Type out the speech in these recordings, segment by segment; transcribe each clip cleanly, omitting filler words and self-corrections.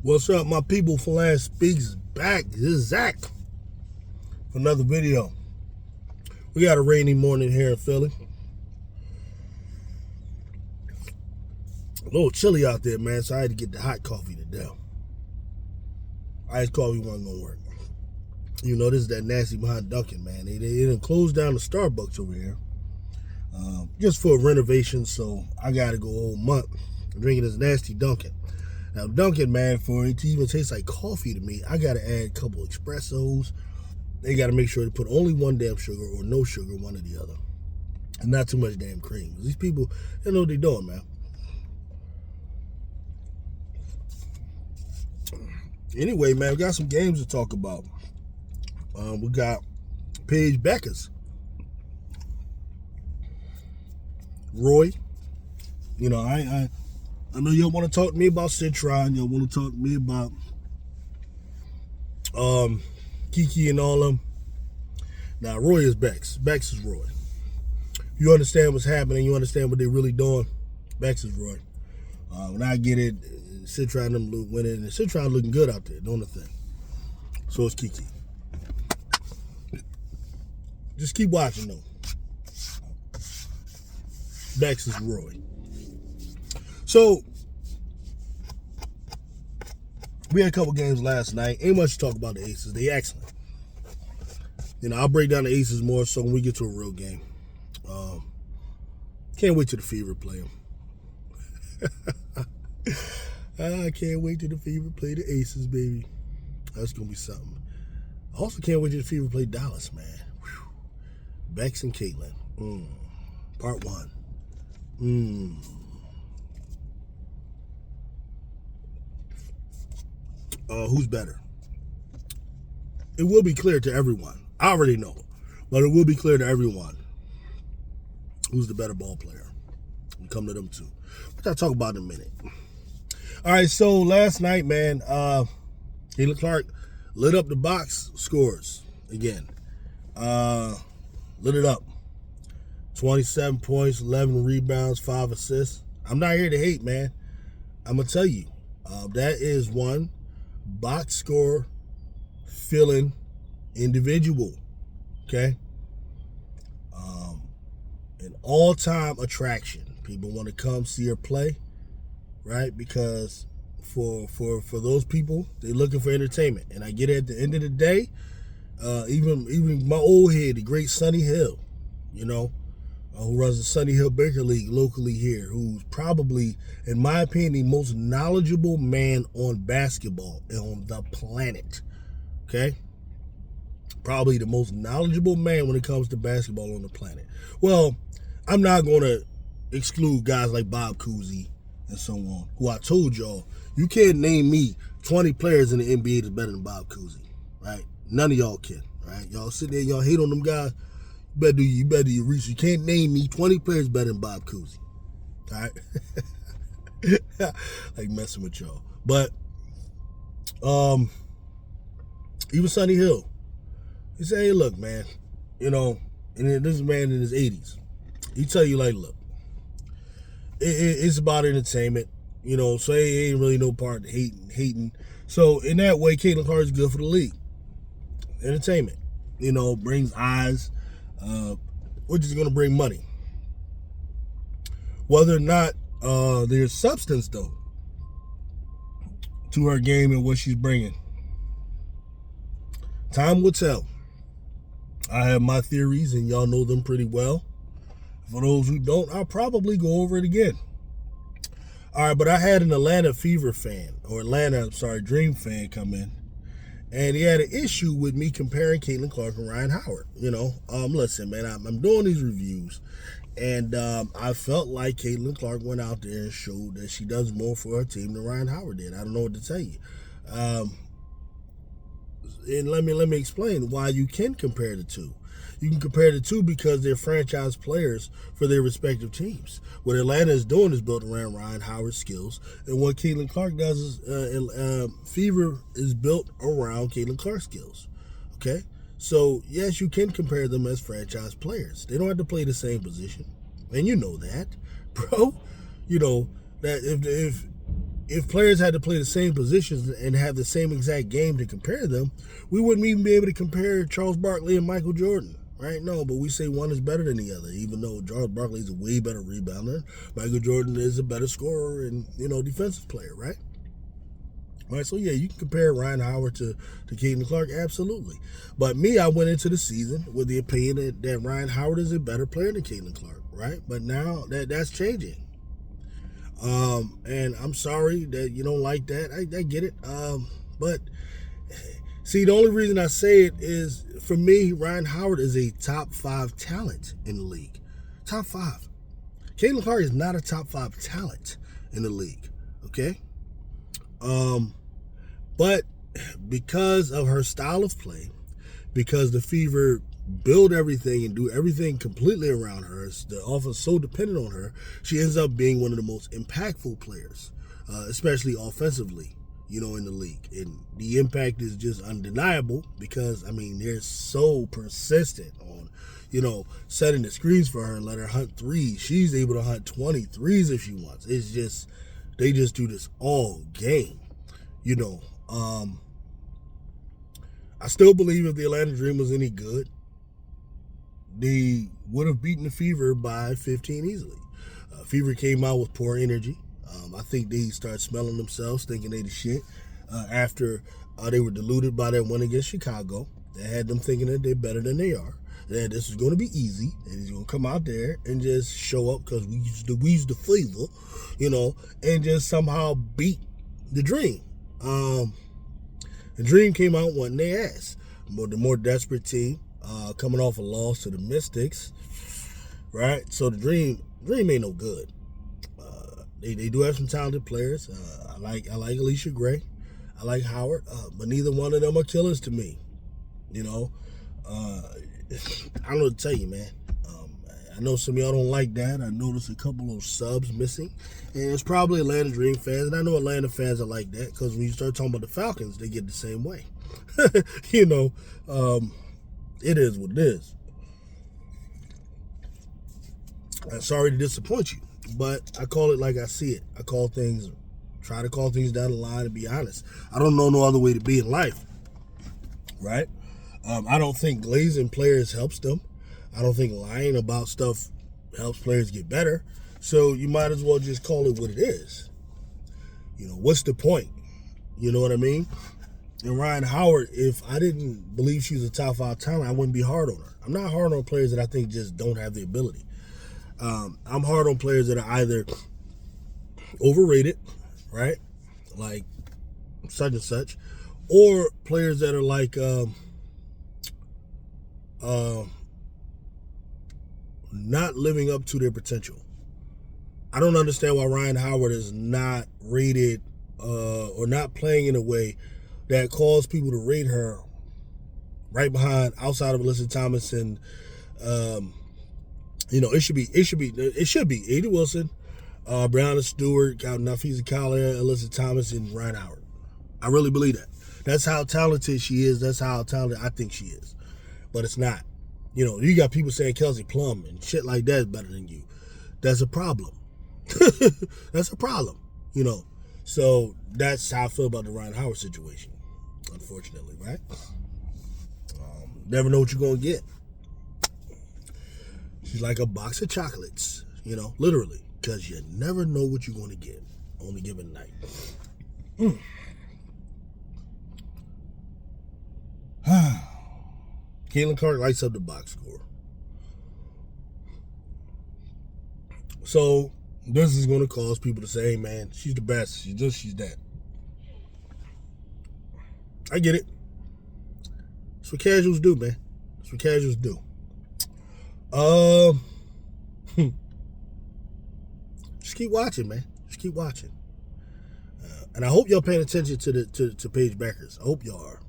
What's up, my people? Flash Speaks back. This is Zach for another video. We got a rainy morning here in Philly. A little chilly out there, man, so I had to get the hot coffee today. Iced coffee wasn't going to work. You know, this is that nasty behind Dunkin', man. They done closed down the Starbucks over here just for a renovation, so I got to go a whole month drinking this nasty Dunkin'. Now, Dunkin', man, for it to even taste like coffee to me, I got to add a couple espressos. They got to make sure to put only one damn sugar or no sugar, one or the other. And not too much damn cream. These people, they know what they're doing, man. Anyway, man, we got some games to talk about. We got Paige Bueckers. Roy. You know, I know y'all want to talk to me about Citron. Y'all want to talk to me about Kiki and all them. Now, Roy is Bex. Bex is Roy. You understand what's happening. You understand what they're really doing. Bex is Roy. When I get it, Citron them winning. And Citron looking good out there, doing the thing. So is Kiki. Just keep watching, though. Bex is Roy. So, we had a couple games last night. Ain't much to talk about the Aces. They excellent. You know, I'll break down the Aces more so when we get to a real game. Can't wait till the Fever play them. I can't wait till the Fever play the Aces, baby. That's going to be something. I also can't wait till the Fever play Dallas, man. Whew. Bex and Caitlin. Part 1. Who's better? It will be clear to everyone. I already know, but it will be clear to everyone who's the better ball player. We come to them too, which I'll talk about in a minute. All right, so last night, man, Caitlin Clark lit up the box scores again. Lit it up. 27 points, 11 rebounds, 5 assists. I'm not here to hate, man. I'm going to tell you, that is one box score filling individual, okay? An all-time attraction. People want to come see her play, right? Because for those people, they're looking for entertainment. And I get it, at the end of the day, even my old head, the great Sonny Hill, you know, who runs the Sonny Hill Baker League locally here, who's probably, in my opinion, the most knowledgeable man on basketball on the planet, okay? Probably the most knowledgeable man when it comes to basketball on the planet. Well, I'm not going to exclude guys like Bob Cousy and so on, who I told y'all, you can't name me 20 players in the NBA that's better than Bob Cousy, right? None of y'all can, right? Y'all sit there, y'all hate on them guys. You better do your research. You can't name me 20 players better than Bob Cousy. All right? Like messing with y'all. But even Sonny Hill, he said, hey, look, man, you know, and this man in his 80s, he tell you, like, look, it's about entertainment, you know, so it ain't really no part of hating. So in that way, Caitlin Clark is good for the league. Entertainment, you know, brings eyes, which is going to bring money. Whether or not there's substance, though, to her game and what she's bringing, time will tell. I have my theories, and y'all know them pretty well. For those who don't, I'll probably go over it again. All right, but I had an Atlanta Dream fan come in, and he had an issue with me comparing Caitlin Clark and Ryan Howard. You know, listen, man, I'm doing these reviews, and I felt like Caitlin Clark went out there and showed that she does more for her team than Ryan Howard did. I don't know what to tell you. And let me explain why you can compare the two. You can compare the two because they're franchise players for their respective teams. What Atlanta is doing is built around Ryan Howard's skills, and what Caitlin Clark does is Fever is built around Caitlin Clark's skills. Okay, so yes, you can compare them as franchise players. They don't have to play the same position, and you know that, bro. You know that if if players had to play the same positions and have the same exact game to compare them, we wouldn't even be able to compare Charles Barkley and Michael Jordan, right? No, but we say one is better than the other, even though Charles Barkley is a way better rebounder. Michael Jordan is a better scorer and, defensive player, right? All right, so yeah, you can compare Ryan Howard to Caitlin Clark, absolutely. But me, I went into the season with the opinion that Ryan Howard is a better player than Caitlin Clark, right? But now that's changing. And I'm sorry that you don't like that. I get it. But see, the only reason I say it is, for me, Ryan Howard is a top 5 talent in the league. Top 5. Caitlin Clark is not a top 5 talent in the league. Okay? But because of her style of play, because the Fever build everything and do everything completely around her, the offense so dependent on her, she ends up being one of the most impactful players, especially offensively, in the league. And the impact is just undeniable because, they're so persistent on, setting the screens for her and let her hunt threes. She's able to hunt 20 threes if she wants. It's just, they just do this all game, I still believe if the Atlanta Dream was any good, they would have beaten the Fever by 15 easily. Fever came out with poor energy. I think they started smelling themselves, thinking they the shit. After they were deluded by that win against Chicago, they had them thinking that they're better than they are. That this was going to be easy, and he's going to come out there and just show up because we used the Fever, and just somehow beat the Dream. The Dream came out wanting their ass. The more desperate team, coming off a loss to the Mystics, right? So the Dream ain't no good. They do have some talented players. I like Alicia Gray. I like Howard, but neither one of them are killers to me. I don't know what to tell you, man. I know some of y'all don't like that. I noticed a couple of subs missing. And it's probably Atlanta Dream fans. And I know Atlanta fans are like that because when you start talking about the Falcons, they get the same way. It is what it is. I'm sorry to disappoint you, but I call it like I see it. Try to call things down the line and be honest. I don't know no other way to be in life, right? I don't think glazing players helps them. I don't think lying about stuff helps players get better. So you might as well just call it what it is. What's the point? You know what I mean? And Ryan Howard, if I didn't believe she was a top 5 talent, I wouldn't be hard on her. I'm not hard on players that I think just don't have the ability. I'm hard on players that are either overrated, right? Like such and such, or players that are like not living up to their potential. I don't understand why Ryan Howard is not rated or not playing in a way that caused people to rate her right behind, outside of Alyssa Thomas and it should be Ada Wilson, Brianna Stewart, Nafisa Collier, Alyssa Thomas, and Ryan Howard. I really believe that. That's how talented she is. That's how talented I think she is. But it's not. You got people saying Kelsey Plum and shit like that is better than you. That's a problem. That's a problem. So that's how I feel about the Ryan Howard situation, unfortunately, right? Never know what you're going to get. She's like a box of chocolates, literally, because you never know what you're going to get on a given night. Caitlin Clark lights up the box score. So this is going to cause people to say, hey, man, she's the best. She's that. I get it. That's what casuals do, man. That's what casuals do. Just keep watching, man. Just keep watching. And I hope y'all paying attention to Paige Bueckers. I hope y'all are.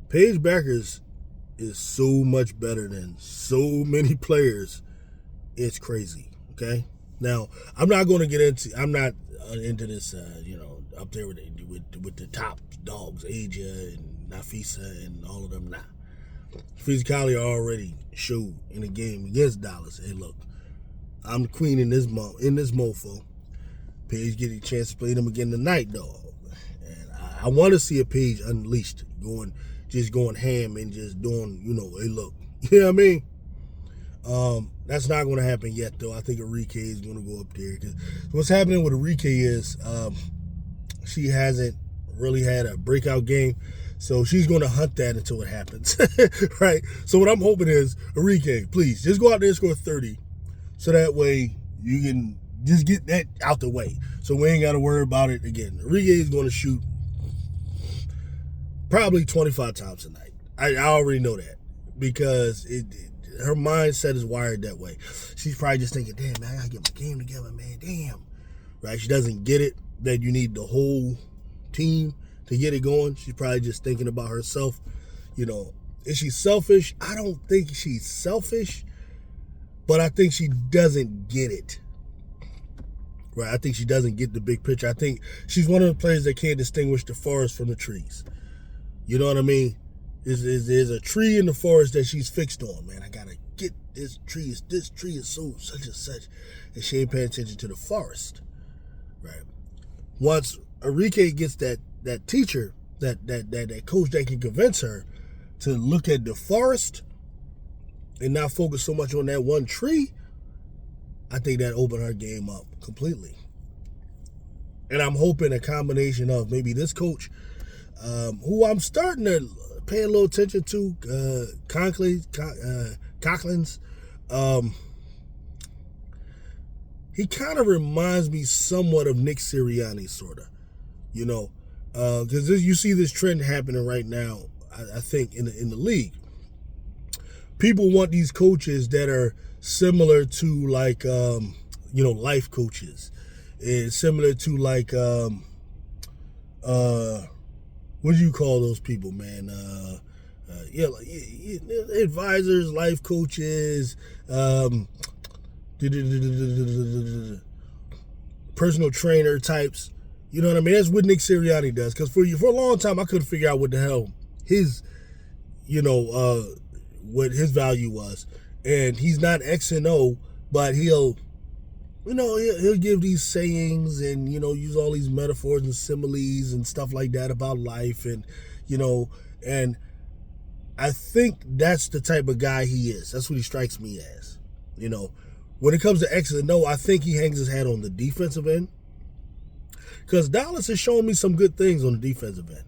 Paige Bueckers is so much better than so many players. It's crazy. Okay. Now I'm not into this. Up there with the top dogs, Aja and Nafisa and all of them now. Nafisa Collier already showed in the game against Dallas. Hey, look, I'm the queen in this mofo. Paige getting a chance to play them again tonight, though. And I want to see a Paige unleashed, going ham and just doing, hey, look. You know what I mean? That's not going to happen yet, though. I think Arike is going to go up there. Cause what's happening with Arike is she hasn't really had a breakout game. So she's going to hunt that until it happens, right? So what I'm hoping is, Arike, please, just go out there and score 30 so that way you can just get that out the way. So we ain't got to worry about it again. Arike is going to shoot probably 25 times a night. I already know that because her mindset is wired that way. She's probably just thinking, damn, man, I got to get my game together, man, damn. Right? She doesn't get it that you need the whole team to get it going. She's probably just thinking about herself. Is she selfish? I don't think she's selfish, but I think she doesn't get it. Right? I think she doesn't get the big picture. I think she's one of the players that can't distinguish the forest from the trees. You know what I mean? There's a tree in the forest that she's fixed on. Man, I gotta get this tree. This tree is so such and such, and she ain't paying attention to the forest. Right? Once Arike gets that teacher, that coach that can convince her to look at the forest and not focus so much on that one tree, I think that opened her game up completely. And I'm hoping a combination of maybe this coach, who I'm starting to pay a little attention to, Conklins. He kind of reminds me somewhat of Nick Sirianni, sort of. Because you see this trend happening right now, I think, in the league. People want these coaches that are similar to like, life coaches. It's similar to like, what do you call those people, man? Advisors, life coaches, personal trainer types. You know what I mean? That's what Nick Sirianni does. Because for a long time, I couldn't figure out what the hell his, what his value was. And he's not X and O, but he'll give these sayings and, use all these metaphors and similes and stuff like that about life. And, and I think that's the type of guy he is. That's what he strikes me as. When it comes to X and O, I think he hangs his hat on the defensive end. Because Dallas has shown me some good things on the defensive end.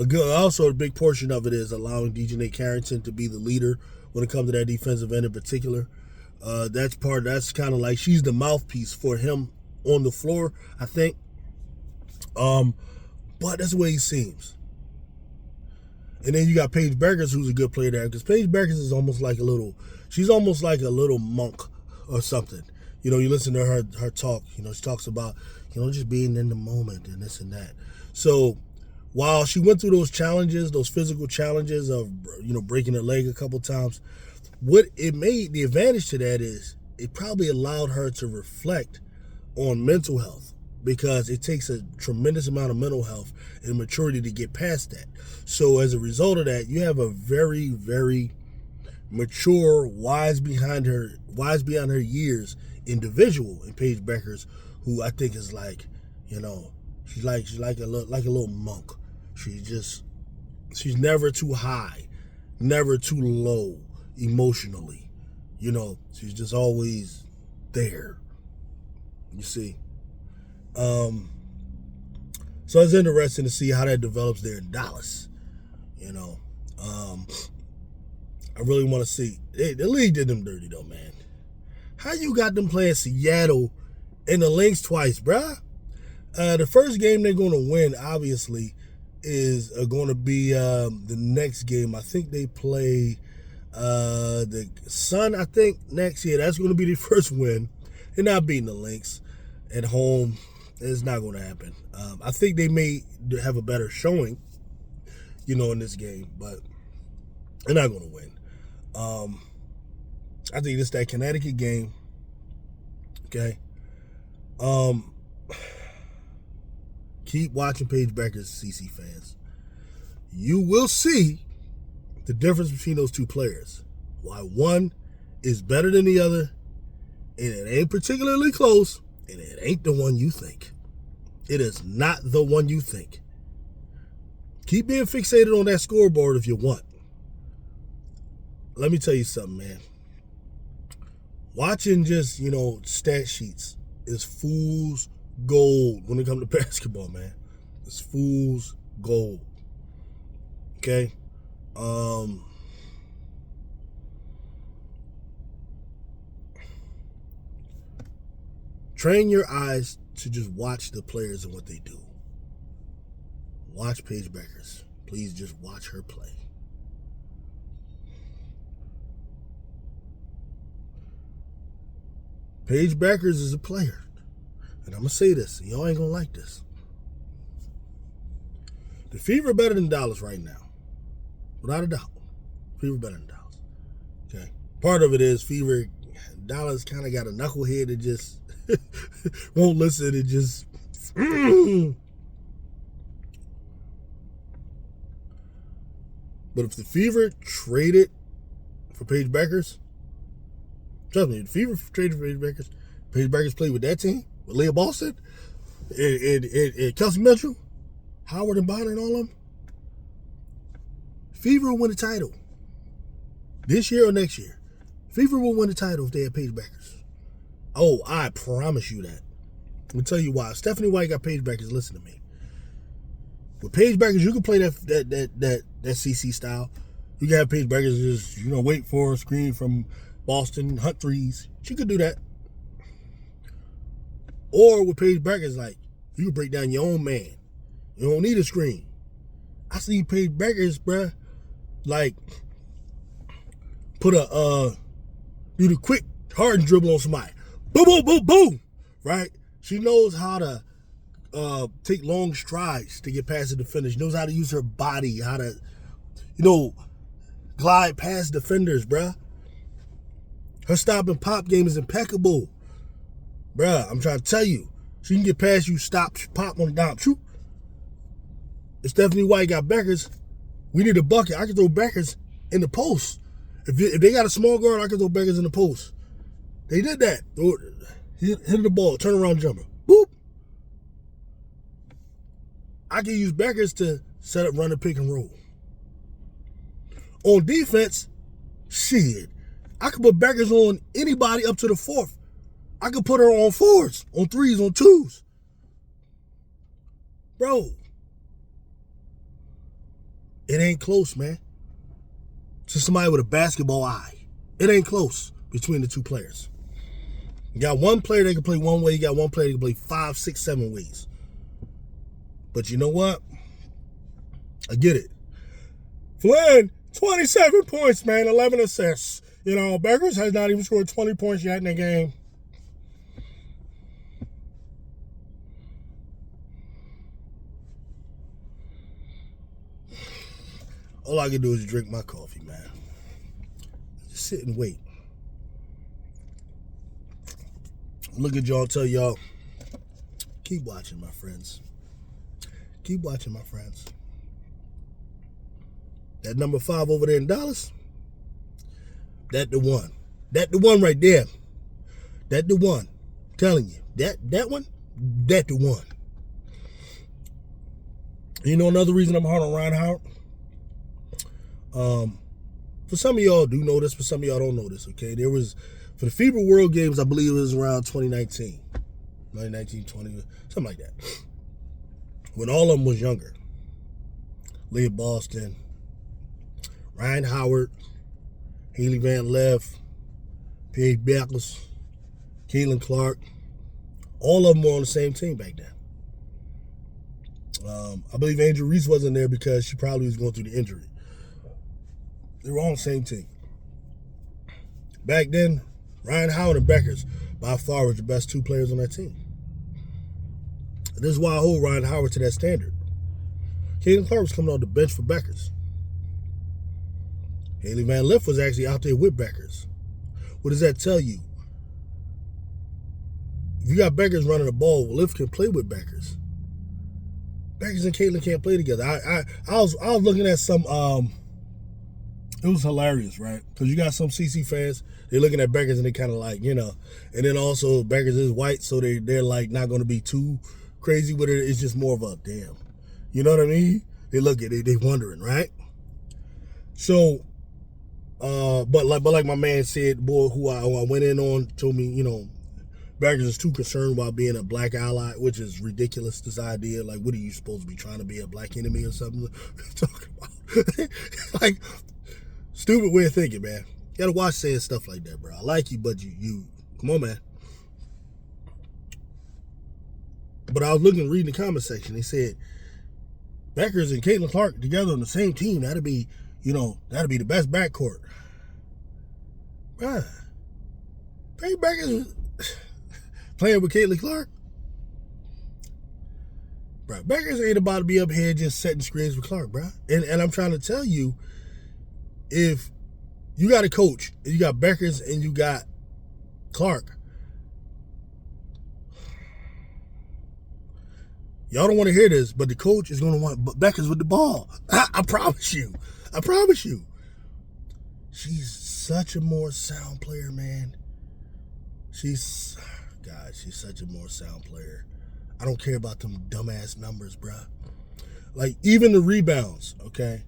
Also, a big portion of it is allowing Dejounte Carrington to be the leader when it comes to that defensive end in particular. That's kind of like she's the mouthpiece for him on the floor, I think. But that's the way he seems. And then you got Paige Bueckers, who's a good player there, because Paige Bueckers is almost like she's almost like a little monk or something. You listen to her talk, she talks about, just being in the moment and this and that. So while she went through those challenges, those physical challenges of, breaking her leg a couple times, what it made, the advantage to that is it probably allowed her to reflect on mental health, because it takes a tremendous amount of mental health and maturity to get past that. So as a result of that, you have a very, very mature, wise beyond her years individual in Paige Bueckers, who I think is like, she's like a little monk. She's never too high, never too low emotionally. She's just always there. You see. So it's interesting to see how that develops there in Dallas. I really want to see. The league did them dirty though, man. How you got them playing Seattle and the Lynx twice, bruh? The first game they're going to win, obviously, is going to be the next game. I think they play the Sun, I think, next year. That's going to be the first win. They're not beating the Lynx at home. It's not going to happen. I think they may have a better showing, in this game, but they're not going to win. I think it's that Connecticut game. Okay. Keep watching Paige Bueckers, CC fans. You will see the difference between those two players. Why one is better than the other, and it ain't particularly close, and it ain't the one you think. It is not the one you think. Keep being fixated on that scoreboard if you want. Let me tell you something, man. Watching just, stat sheets is fool's gold when it comes to basketball, man. It's fool's gold. Okay? Train your eyes to just watch the players and what they do. Watch Paige Bueckers. Please just watch her play. Paige Bueckers is a player. And I'm going to say this. Y'all ain't going to like this. The Fever better than Dallas right now. Without a doubt. Fever better than Dallas. Okay. Part of it is Dallas kind of got a knucklehead that just won't listen and just... But if the Fever traded for Paige Bueckers, trust me, the Fever traded for Paige Bueckers played with that team, with Leah Boston, and Kelsey Mitchell, Howard and Bonner and all of them, Fever will win the title. This year or next year. Fever will win the title if they have Paige Bueckers. Oh, I promise you that. Let me tell you why. Stephanie White got Paige Bueckers. Listen to me. With Paige Bueckers, you can play that CC style. You can have Paige Bueckers just, wait for a screen from Boston, hunt threes. She could do that. Or with Paige Bueckers, you can break down your own man. You don't need a screen. I see Paige Bueckers, bruh, put do the quick hard dribble on somebody. Boom, boom, boom, boom. Right? She knows how to take long strides to get past the defender. She knows how to use her body, how to, glide past defenders, bruh. Her stop and pop game is impeccable. Bruh, I'm trying to tell you. She can get past you, stop, pop on the dime, shoot. If Stephanie White got Bueckers, we need a bucket. I can throw Bueckers in the post. If they got a small guard, I can throw Bueckers in the post. They did that. Hit the ball, turn around jumper. Boop. I can use Bueckers to set up, run a pick and roll. On defense, shit. I could put Bueckers on anybody up to the fourth. I could put her on fours, on threes, on twos. Bro. It ain't close, man. To somebody with a basketball eye. It ain't close between the two players. You got one player that can play one way. You got one player that can play 5, 6, 7 ways. But you know what? I get it. Flynn, 27 points, man, 11 assists. Bueckers has not even scored 20 points yet in the game. All I can do is drink my coffee, man. Just sit and wait. Look at y'all, tell y'all, keep watching, my friends. Keep watching, my friends. That number 5 over there in Dallas, that the one. That the one right there. That the one. I'm telling you. That one, that the one. Another reason I'm hard on Ryan Howard? For some of y'all do know this, for some of y'all don't know this, okay? There was, for the FIBA World Games, I believe it was around 2019, 20, something like that. When all of them was younger. Leah Boston, Ryan Howard, Haley Van Leff, Paige Bueckers, Caitlin Clark, all of them were on the same team back then. I believe Angel Reese wasn't there because she probably was going through the injury. They were all on the same team. Back then, Ryan Howard and Bueckers by far was the best 2 players on that team. This is why I hold Ryan Howard to that standard. Caitlin Clark was coming off the bench for Bueckers. Haley Van Leff was actually out there with Bueckers. What does that tell you? If you got Bueckers running the ball, Leff can play with Bueckers. Bueckers and Caitlin can't play together. I was looking at some it was hilarious, right? Because you got some CC fans, they're looking at Bueckers and they kind of like, and then also Bueckers is white, so they're like not going to be too crazy with it. It's just more of a damn, you know what I mean? They look at it, they wondering, right? So, but like my man said, boy, who I went in on, told me, Bueckers is too concerned about being a black ally, which is ridiculous. This idea, like, what are you supposed to be trying to be a black enemy or something? Talking about like stupid way of thinking, man. You gotta watch saying stuff like that, bro. I like you, but you come on, man. But I was reading the comment section. They said Bueckers and Caitlin Clark together on the same team. That'd be the best backcourt. Bruh. Paige Bueckers playing with Caitlin Clark. Bruh, Bueckers ain't about to be up here just setting screens with Clark, bruh. And I'm trying to tell you, if you got a coach, and you got Bueckers and you got Clark, y'all don't want to hear this, but the coach is going to want Bueckers with the ball. I promise you. I promise you. She's such a more sound player, man. She's such a more sound player. I don't care about them dumbass numbers, bruh. Like, even the rebounds, okay?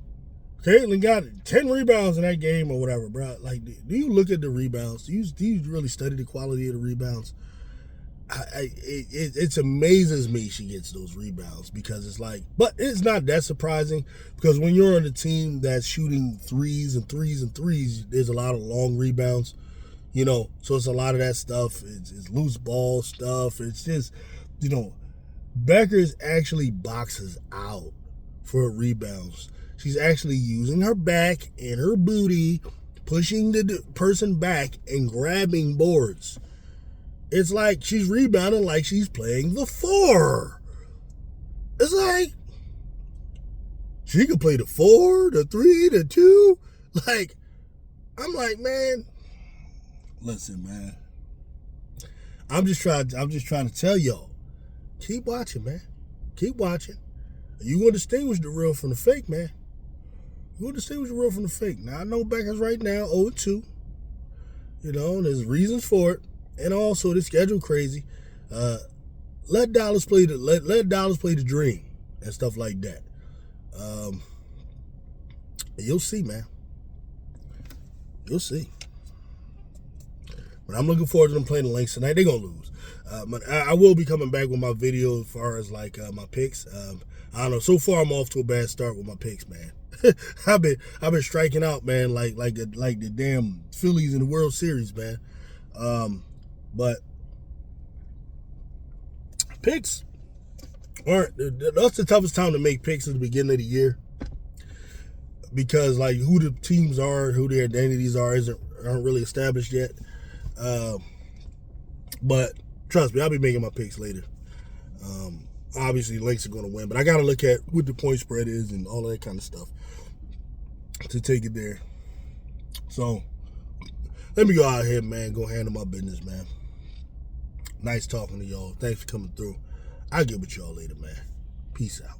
Caitlin got 10 rebounds in that game or whatever, bruh. Like, do you look at the rebounds? Do you really study the quality of the rebounds? It amazes me she gets those rebounds, because it's like, but it's not that surprising, because when you're on a team that's shooting threes and threes and threes, there's a lot of long rebounds, so it's a lot of that stuff. It's loose ball stuff. It's just, Bueckers actually boxes out for rebounds. She's actually using her back and her booty, pushing the person back and grabbing boards. It's like she's rebounding like she's playing the 4. It's like she could play the 4, the 3, the 2. Like, I'm like, man, listen, man. I'm just trying to tell y'all, keep watching, man. Keep watching. You gonna distinguish the real from the fake, man. You gonna distinguish the real from the fake. Now I know Bueckers right now 0-2. And there's reasons for it. And also the schedule crazy. Let Dallas play the dream and stuff like that. You'll see, man. You'll see. But I'm looking forward to them playing the Lynx tonight. They're gonna lose. But I will be coming back with my video as far as like my picks. I don't know. So far I'm off to a bad start with my picks, man. I've been striking out, man, like the damn Phillies in the World Series, man. But picks that's the toughest time to make picks at the beginning of the year, because like who the teams are, who their identities aren't really established yet. But trust me, I'll be making my picks later. Obviously, Lynx are going to win, but I got to look at what the point spread is and all that kind of stuff to take it there. So let me go out here, man. Go handle my business, man. Nice talking to y'all. Thanks for coming through. I'll get with y'all later, man. Peace out.